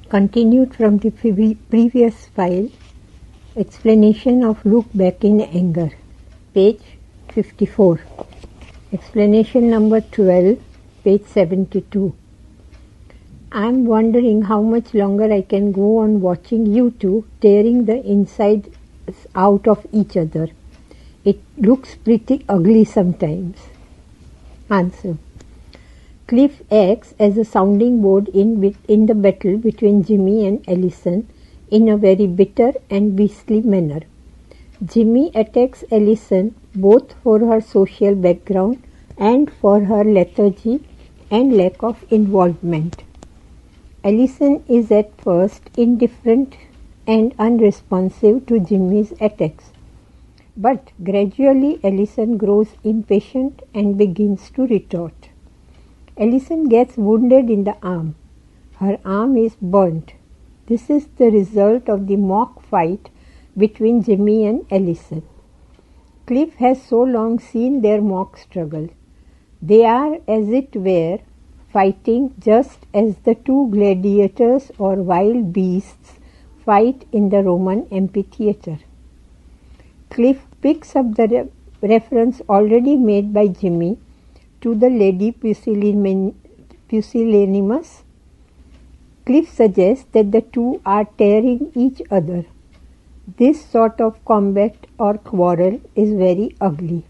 Continued from the previous file, explanation of look back in anger, page 54. Explanation number 12, page 72. I am wondering how much longer I can go on watching you two tearing the insides out of each other. It looks pretty ugly sometimes. Answer. Cliff acts as a sounding board in the battle between Jimmy and Allison in a very bitter and beastly manner. Jimmy attacks Allison both for her social background and for her lethargy and lack of involvement. Allison is at first indifferent and unresponsive to Jimmy's attacks, but gradually Allison grows impatient and begins to retort. Allison gets wounded in the arm. Her arm is burnt. This is the result of the mock fight between Jimmy and Allison. Cliff has so long seen their mock struggle. They are, as it were, fighting just as the two gladiators or wild beasts fight in the Roman amphitheater. Cliff picks up the reference already made by Jimmy to the lady pusillanimous. Cliff suggests that the two are tearing each other. This sort of combat or quarrel is very ugly.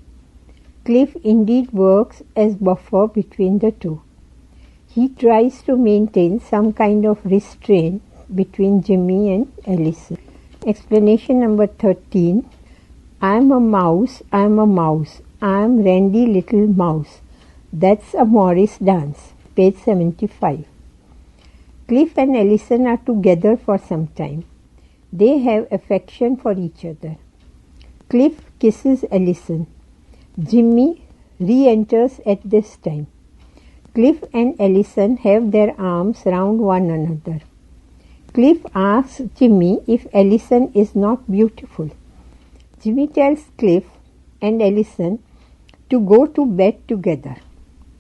Cliff indeed works as buffer between the two. He tries to maintain some kind of restraint between Jimmy and Allison. Explanation number 13. I am a mouse, I am a mouse, I am Randy Little Mouse. That's a Morris dance, page 75. Cliff and Allison are together for some time. They have affection for each other. Cliff kisses Allison. Jimmy re-enters at this time. Cliff and Allison have their arms round one another. Cliff asks Jimmy if Allison is not beautiful. Jimmy tells Cliff and Allison to go to bed together.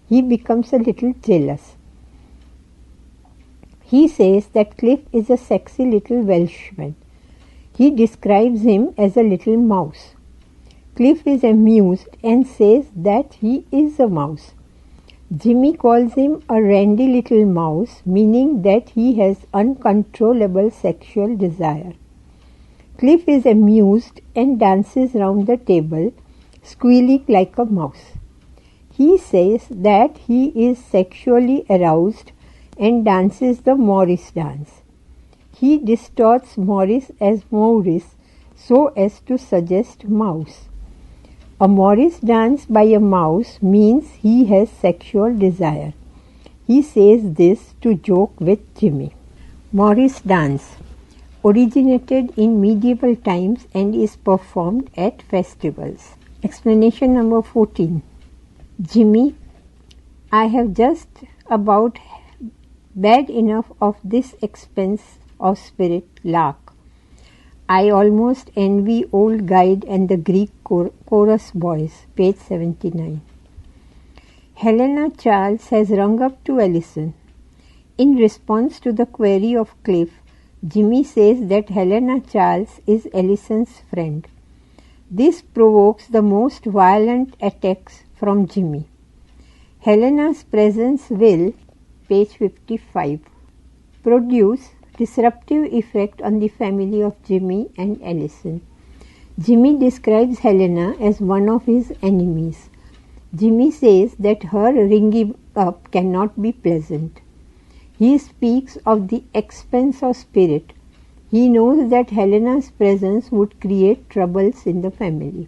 He becomes a little jealous. He says that Cliff is a sexy little Welshman. He describes him as a little mouse. Cliff is amused and says that he is a mouse. Jimmy calls him a randy little mouse, meaning that he has uncontrollable sexual desire. Cliff is amused and dances round the table, squealing like a mouse. He says that he is sexually aroused and dances the Morris dance. He distorts Morris as Maurice so as to suggest mouse. A Morris dance by a mouse means he has sexual desire. He says this to joke with Jimmy. Morris dance originated in medieval times and is performed at festivals. Explanation number 14. Jimmy, I have just about bad enough of this expense of spirit lark. I almost envy old guide and the Greek chorus boys, page 79. Helena Charles has rung up to Allison. In response to the query of Cliff, Jimmy says that Helena Charles is Allison's friend. This provokes the most violent attacks from Jimmy. Helena's presence will, page 55, produce disruptive effect on the family of Jimmy and Allison. Jimmy describes Helena as one of his enemies. Jimmy says that her ringing up cannot be pleasant. He speaks of the expense of spirit. He knows that Helena's presence would create troubles in the family.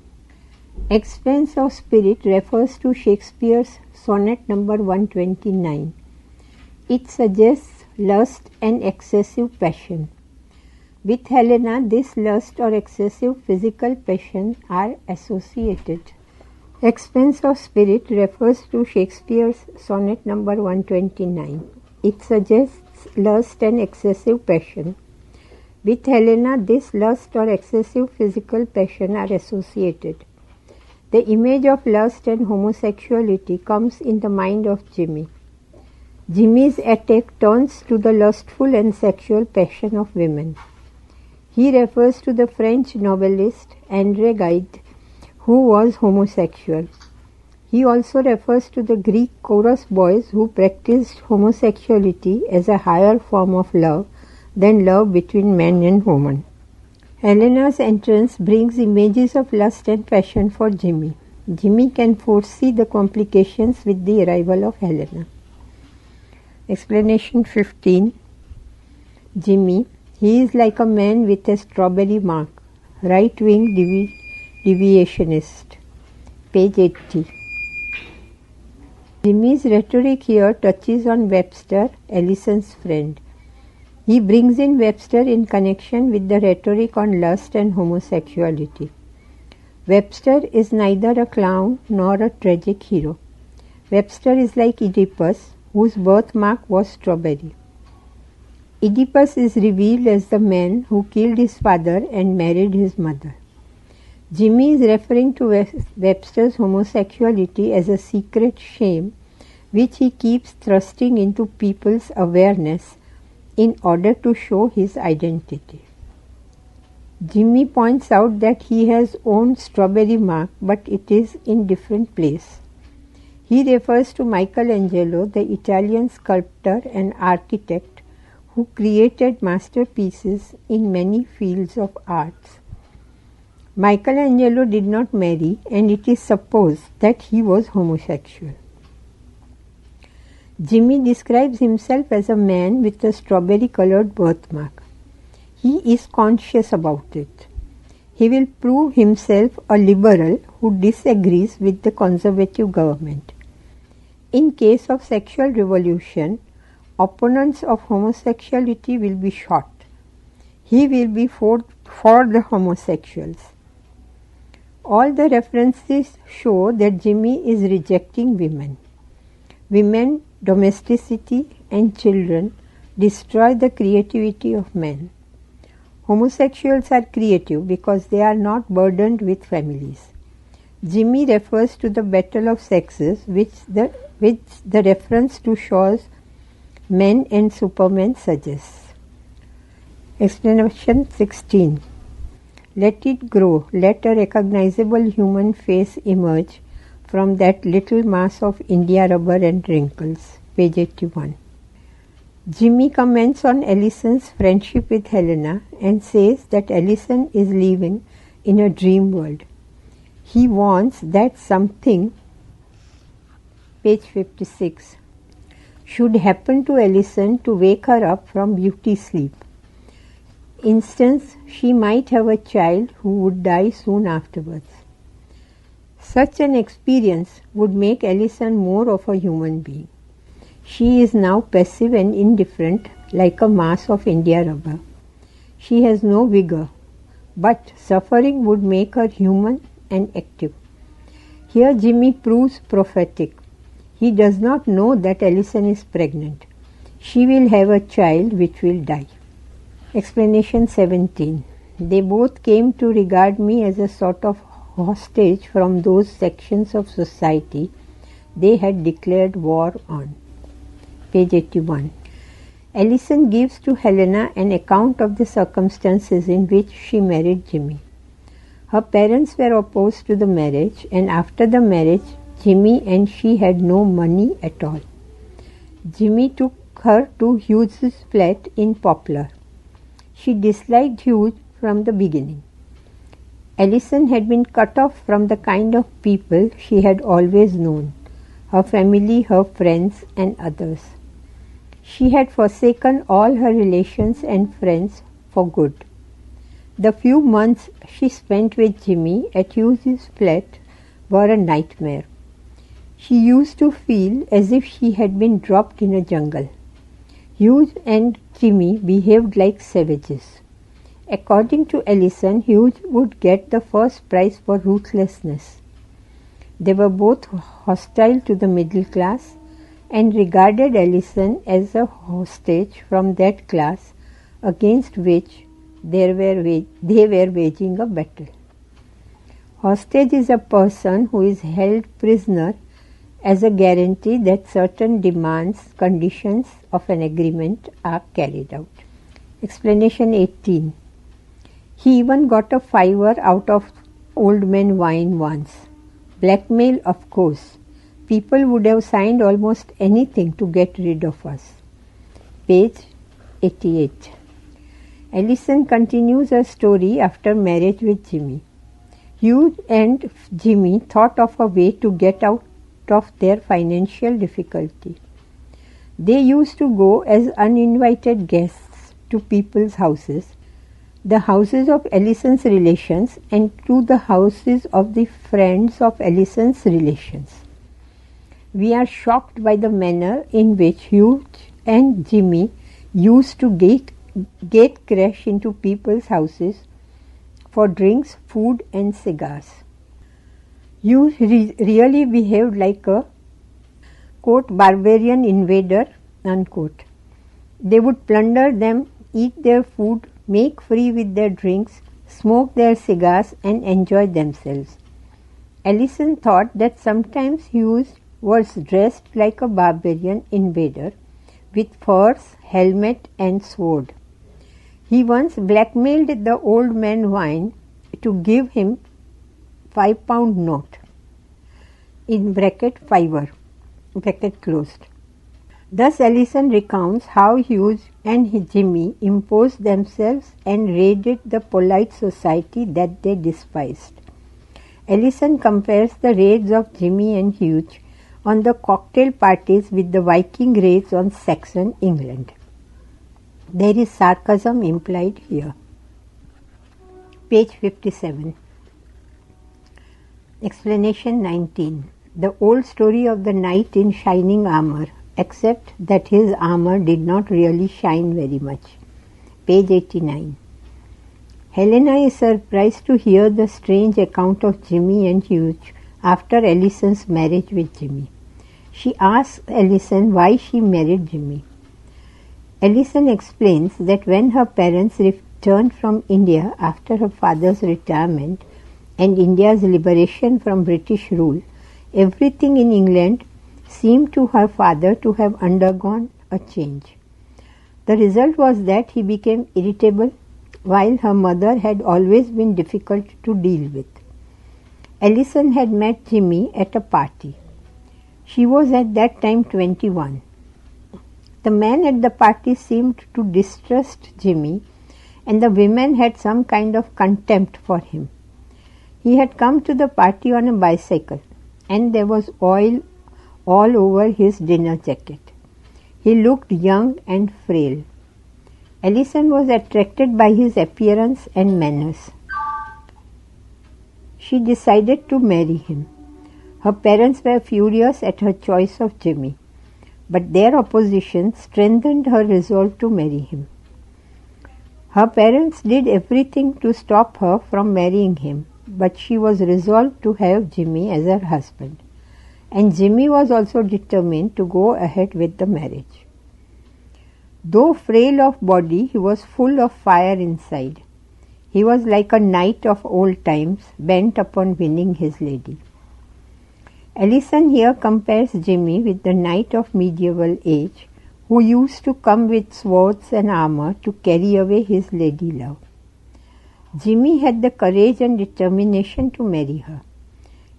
Expense of spirit refers to Shakespeare's sonnet number 129. It suggests lust and excessive passion. With Helena, this lust or excessive physical passion are associated. Expense of spirit refers to Shakespeare's sonnet number 129. It suggests lust and excessive passion. With Helena, this lust or excessive physical passion are associated. The image of lust and homosexuality comes in the mind of Jimmy. Jimmy's attack turns to the lustful and sexual passion of women. He refers to the French novelist anger-pygmalion-riders, who was homosexual. He also refers to the Greek chorus boys who practiced homosexuality as a higher form of love than love between man and woman. Helena's entrance brings images of lust and passion for Jimmy. Jimmy can foresee the complications with the arrival of Helena. Explanation 15. Jimmy, he is like a man with a strawberry mark, right-wing deviationist. Page 80. Jimmy's rhetoric here touches on Webster, Allison's friend. He brings in Webster in connection with the rhetoric on lust and homosexuality. Webster is neither a clown nor a tragic hero. Webster is like Oedipus, whose birthmark was strawberry. Oedipus is revealed as the man who killed his father and married his mother. Jimmy is referring to Webster's homosexuality as a secret shame which he keeps thrusting into people's awareness in order to show his identity. Jimmy points out that he has own strawberry mark, but it is in different place. He refers to Michelangelo, the Italian sculptor and architect who created masterpieces in many fields of arts. Michelangelo did not marry, and it is supposed that he was homosexual. Jimmy describes himself as a man with a strawberry-colored birthmark. He is conscious about it. He will prove himself a liberal who disagrees with the conservative government. In case of sexual revolution, opponents of homosexuality will be shot. He will be for the homosexuals. All the references show that Jimmy is rejecting women. Women, domesticity, and children destroy the creativity of men. Homosexuals are creative because they are not burdened with families. Jimmy refers to the battle of sexes, which the reference to Shaw's Men and Supermen suggests. Explanation 16. Let it grow, let a recognizable human face emerge from that little mass of India rubber and wrinkles. Page 81. Jimmy comments on Allison's friendship with Helena and says that Allison is living in a dream world. He wants that something, page 56, should happen to Allison to wake her up from beauty sleep. Instance, she might have a child who would die soon afterwards. Such an experience would make Allison more of a human being. She is now passive and indifferent like a mass of India rubber. She has no vigor, but suffering would make her human and active. Here Jimmy proves prophetic. He does not know that Allison is pregnant. She will have a child which will die. Explanation 17. They both came to regard me as a sort of hostage from those sections of society they had declared war on. Page 81. Allison gives to Helena an account of the circumstances in which she married Jimmy. Her parents were opposed to the marriage, and after the marriage, Jimmy and she had no money at all. Jimmy took her to Hughes's flat in Poplar. She disliked Hughes from the beginning. Allison had been cut off from the kind of people she had always known, her family, her friends, and others. She had forsaken all her relations and friends for good. The few months she spent with Jimmy at Hughes's flat were a nightmare. She used to feel as if she had been dropped in a jungle. Hughes and Jimmy behaved like savages. According to Allison, Hughes would get the first prize for ruthlessness. They were both hostile to the middle class and regarded Allison as a hostage from that class against which they were waging a battle. Hostage is a person who is held prisoner as a guarantee that certain demands, conditions of an agreement are carried out. Explanation 18. He even got a fiver out of Old Man Wine once. Blackmail, of course. People would have signed almost anything to get rid of us. Page 88. Alison continues her story after marriage with Jimmy. Hugh and Jimmy thought of a way to get out of their financial difficulty. They used to go as uninvited guests to people's houses, the houses of Alison's relations, and to the houses of the friends of Alison's relations. We are shocked by the manner in which Hugh and Jimmy used to gate crash into people's houses for drinks, food and cigars. You really behaved like a, quote, barbarian invader, unquote. They would plunder them, eat their food, make free with their drinks, smoke their cigars and enjoy themselves. Alison thought that sometimes Hughes was dressed like a barbarian invader with furs, helmet and sword. He once blackmailed the Old Man Wine to give him £5 note, in bracket fiver, bracket closed. Thus Alison recounts how Hughes and Jimmy imposed themselves and raided the polite society that they despised. Alison compares the raids of Jimmy and Hughes on the cocktail parties with the Viking raids on Saxon England. There is sarcasm implied here. Page 57. Explanation 19. The old story of the knight in shining armor, except that his armor did not really shine very much. Page 89. Helena is surprised to hear the strange account of Jimmy and Hugh after Alison's marriage with Jimmy. She asks Alison why she married Jimmy. Alison explains that when her parents returned from India after her father's retirement and India's liberation from British rule, everything in England seemed to her father to have undergone a change. The result was that he became irritable, while her mother had always been difficult to deal with. Alison had met Jimmy at a party. She was at that time 21. The men at the party seemed to distrust Jimmy, and the women had some kind of contempt for him. He had come to the party on a bicycle, and there was oil all over his dinner jacket. He looked young and frail. Alison was attracted by his appearance and manners. She decided to marry him. Her parents were furious at her choice of Jimmy, but their opposition strengthened her resolve to marry him. Her parents did everything to stop her from marrying him, but she was resolved to have Jimmy as her husband, and Jimmy was also determined to go ahead with the marriage. Though frail of body, he was full of fire inside. He was like a knight of old times, bent upon winning his lady. Alison here compares Jimmy with the knight of medieval age who used to come with swords and armor to carry away his lady love. Jimmy had the courage and determination to marry her.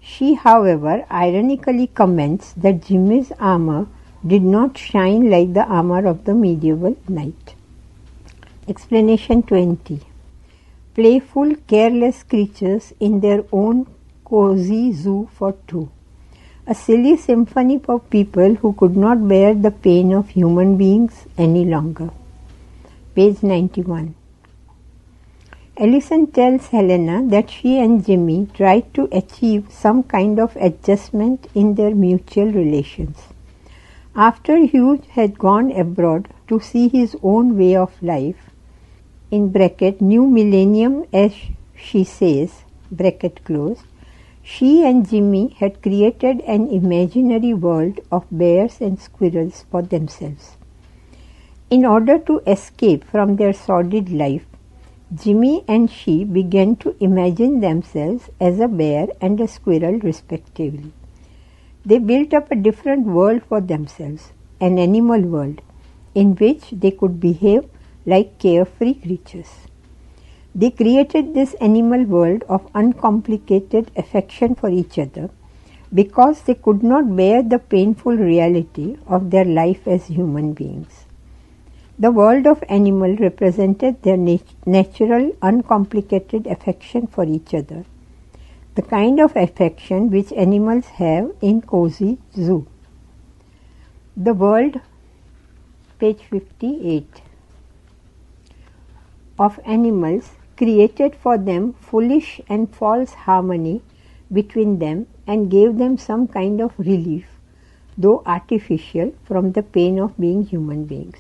She, however, ironically comments that Jimmy's armor did not shine like the armor of the medieval knight. Explanation 20. Playful, careless creatures in their own cozy zoo for two. A silly symphony for people who could not bear the pain of human beings any longer. Page 91. Alison tells Helena that she and Jimmy tried to achieve some kind of adjustment in their mutual relations. After Hugh had gone abroad to see his own way of life, in bracket new millennium as she says, bracket closed, she and Jimmy had created an imaginary world of bears and squirrels for themselves. In order to escape from their sordid life, Jimmy and she began to imagine themselves as a bear and a squirrel respectively. They built up a different world for themselves, an animal world, in which they could behave like carefree creatures. They created this animal world of uncomplicated affection for each other because they could not bear the painful reality of their life as human beings. The world of animal represented their natural, uncomplicated affection for each other, the kind of affection which animals have in cozy zoo. The world, page 58, of animals created for them foolish and false harmony between them and gave them some kind of relief, though artificial, from the pain of being human beings.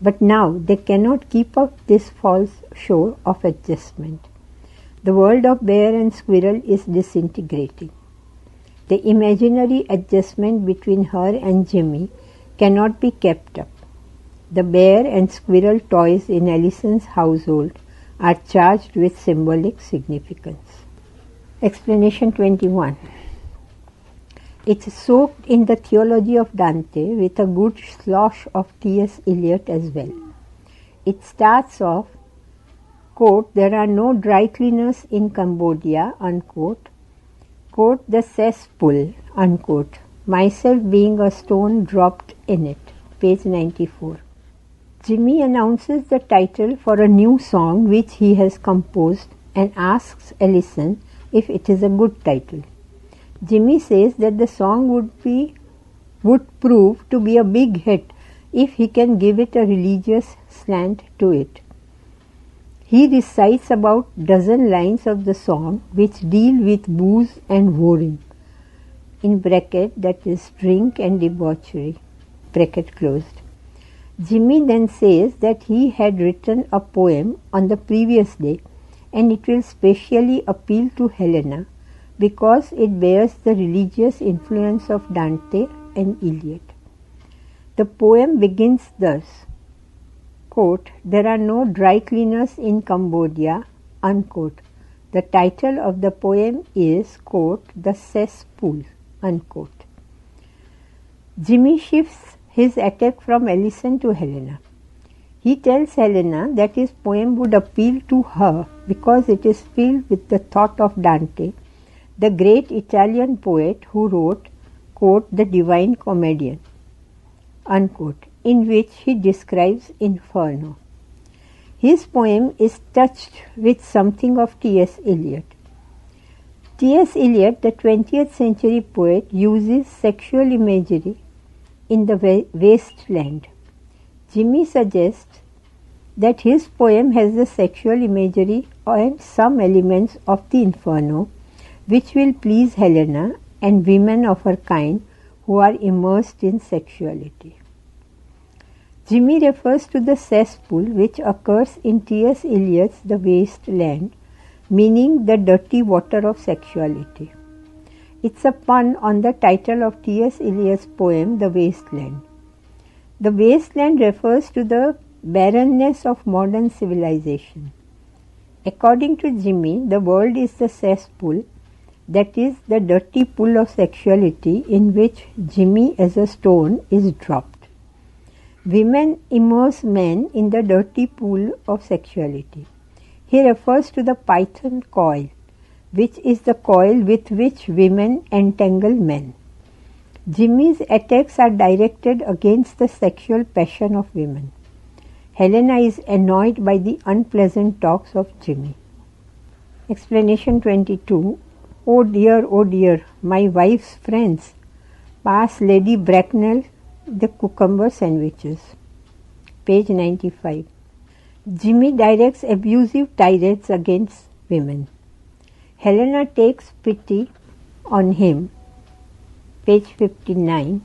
But now they cannot keep up this false show of adjustment. The world of bear and squirrel is disintegrating. The imaginary adjustment between her and Jimmy cannot be kept up. The bear and squirrel toys in Allison's household are charged with symbolic significance. Explanation 21. It's soaked in the theology of Dante with a good slosh of T.S. Eliot as well. It starts off, quote, "There are no dry cleaners in Cambodia," unquote, quote, "the cesspool," unquote, myself being a stone dropped in it, page 94. Jimmy announces the title for a new song which he has composed and asks Allison if it is a good title. Jimmy says that the song would prove to be a big hit if he can give it a religious slant to it. He recites about dozen lines of the song which deal with booze and whoring, in bracket, that is drink and debauchery, bracket closed. Jimmy then says that he had written a poem on the previous day and it will specially appeal to Helena because it bears the religious influence of Dante and Eliot. The poem begins thus, quote, "There are no dry cleaners in Cambodia," unquote. The title of the poem is, quote, "The Cesspool," unquote. Jimmy shifts his attack from Allison to Helena. He tells Helena that his poem would appeal to her because it is filled with the thought of Dante, the great Italian poet who wrote, quote, "The Divine Comedian," unquote, in which he describes Inferno. His poem is touched with something of T.S. Eliot. T.S. Eliot, the 20th century poet, uses sexual imagery in the wasteland. Jimmy suggests that his poem has the sexual imagery and some elements of the Inferno, which will please Helena and women of her kind who are immersed in sexuality. Jimmy refers to the cesspool which occurs in T.S. Eliot's The Waste Land, meaning the dirty water of sexuality. It's a pun on the title of T.S. Eliot's poem, The Waste Land. The waste land refers to the barrenness of modern civilization. According to Jimmy, the world is the cesspool, that is, the dirty pool of sexuality in which Jimmy as a stone is dropped. Women immerse men in the dirty pool of sexuality. He refers to the python coil, which is the coil with which women entangle men. Jimmy's attacks are directed against the sexual passion of women. Helena is annoyed by the unpleasant talks of Jimmy. Explanation 22. Oh dear, my wife's friends. Pass Lady Bracknell the cucumber sandwiches. Page 95. Jimmy directs abusive tirades against women. Helena takes pity on him, page 59,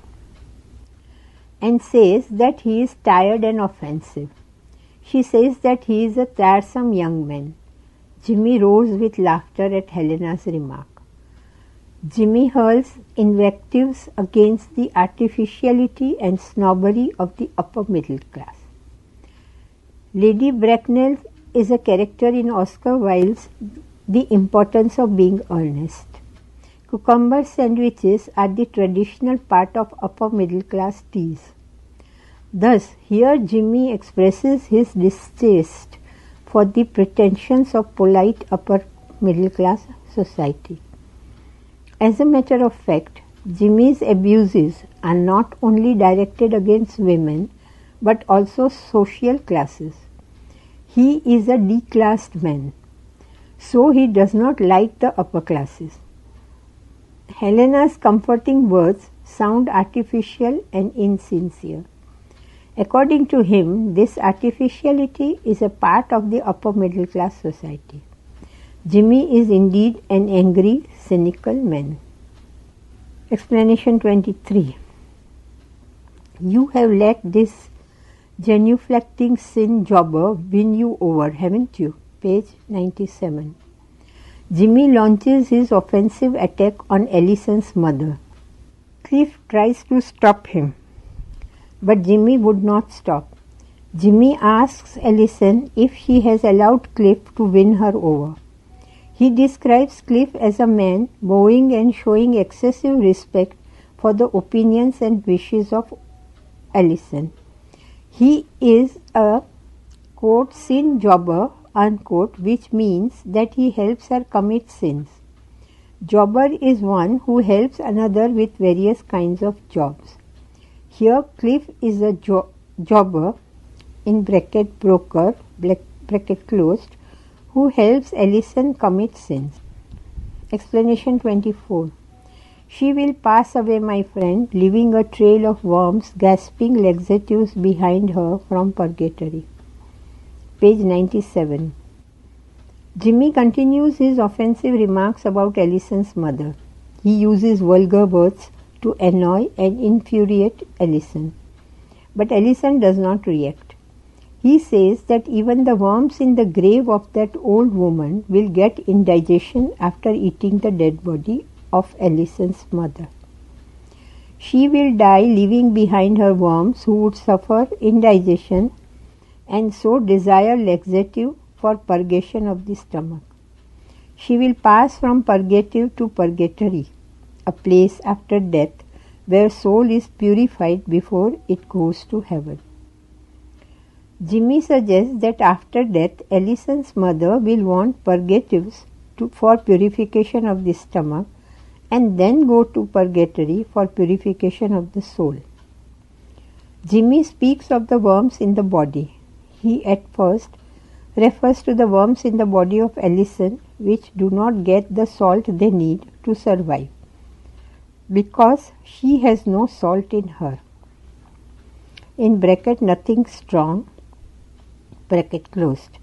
and says that he is tired and offensive. She says that he is a tiresome young man. Jimmy roars with laughter at Helena's remark. Jimmy hurls invectives against the artificiality and snobbery of the upper middle class. Lady Bracknell is a character in Oscar Wilde's The Importance of Being Earnest. Cucumber sandwiches are the traditional part of upper middle class teas. Thus, here Jimmy expresses his distaste for the pretensions of polite upper middle class society. As a matter of fact, Jimmy's abuses are not only directed against women but also social classes. He is a declassed man, so he does not like the upper classes. Helena's comforting words sound artificial and insincere. According to him, this artificiality is a part of the upper middle class society. Jimmy is indeed an angry, cynical man. Explanation 23. You have let this genuflecting sin jobber win you over, haven't you? Page 97. Jimmy launches his offensive attack on Allison's mother. Cliff tries to stop him, but Jimmy would not stop. Jimmy asks Allison if she has allowed Cliff to win her over. He describes Cliff as a man bowing and showing excessive respect for the opinions and wishes of Allison. He is a, quote, sin jobber, unquote, which means that he helps her commit sins. Jobber is one who helps another with various kinds of jobs. Here Cliff is a jobber, in bracket broker, bracket closed, who helps Allison commit sins. Explanation 24. She will pass away, my friend, leaving a trail of worms gasping laxatives behind her from purgatory. Page 97. Jimmy continues his offensive remarks about Allison's mother. He uses vulgar words to annoy and infuriate Allison. But Allison does not react. He says that even the worms in the grave of that old woman will get indigestion after eating the dead body of Allison's mother. She will die leaving behind her worms who would suffer indigestion and so desire laxative for purgation of the stomach. She will pass from purgative to purgatory, a place after death where soul is purified before it goes to heaven. Jimmy suggests that after death, Allison's mother will want purgatives for purification of the stomach and then go to purgatory for purification of the soul. Jimmy speaks of the worms in the body. He at first refers to the worms in the body of Allison which do not get the salt they need to survive because she has no salt in her. In bracket nothing strong, bracket closed.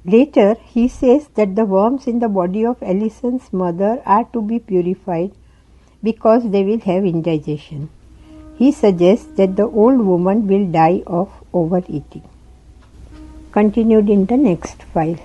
Later, he says that the worms in the body of Allison's mother are to be purified because they will have indigestion. He suggests that the old woman will die of overeating. Continued in the next file.